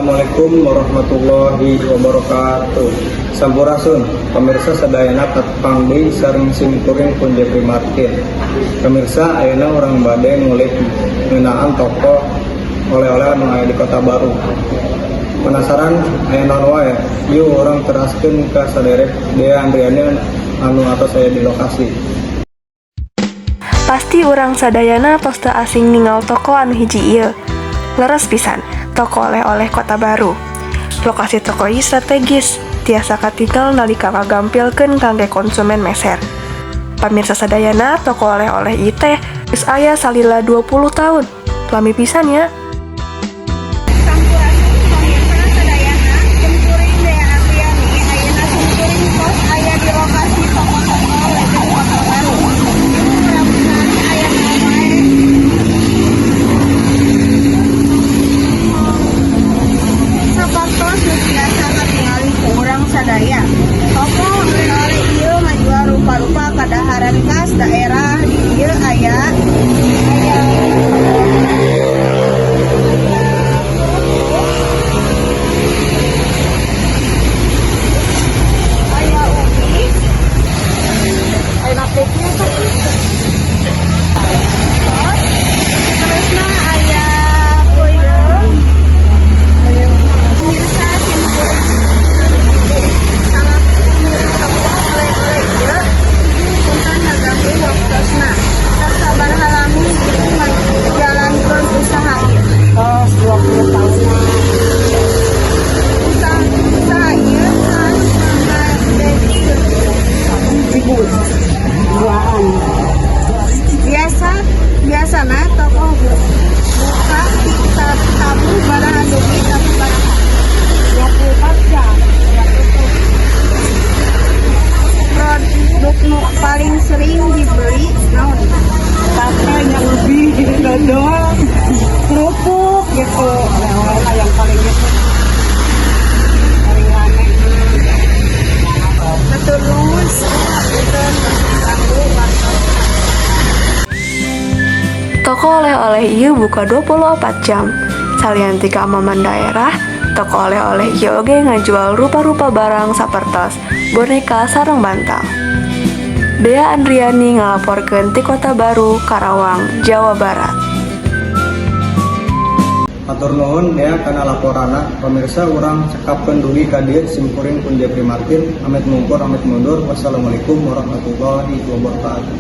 Assalamualaikum warahmatullahi wabarakatuh. Sampurasun, pemirsa sadayana tatpangdi sareng simkuring pun Jeffrey Martin. Pemirsa, ayeuna orang bade ngulik ngeunaan toko oleh-oleh anu aya di Kota Baru. Penasaran aya naon wae? Yuk orang teraskeun ka saderek Dea Andriani anu atos saya di lokasi. Pasti urang sadayana tos teu asing ningal toko anu hiji ieu. Leres pisan, toko oleh-oleh Kota Baru. Lokasi toko ieu strategis, tiasa katinggal nalika kagampilkeun kangge konsumen meser. Pamirsa sadayana, toko oleh-oleh ieu teh geus aya salila 20 tahun. Lami pisan ya. Sadaya toko oleh-oleh ieu ngajual rupa-rupa kadaharan khas daerah di ieu aya ubi aya napeknya terusna aya peuyeum pemirsa simkuring jalan berusaha 20 tahun usaha ieu kan biasana toko buka tamu barahan dugi tapi barahan 24 jam produk nu paling sering dibeli naon tape yang lebih dodol kerupuk gitu oleh-oleh yang paling gitu paling rame betul lumus Toko oleh-oleh ieu buka 24 jam. Salian ti keamanan daerah, toko oleh-oleh ieu oge ngajual rupa-rupa barang sapertos boneka sareng bantal. Dea Andriani ngalaporkeun ti Kota Baru, Karawang, Jawa Barat. Matur nuhun Dea kana laporana. Pemirsa urang cekapkeun dugi ka dieu simkuring pun Jeffrey Martin. Amit mungkur amit mundur. Wassalamualaikum warahmatullahi wabarakatuh.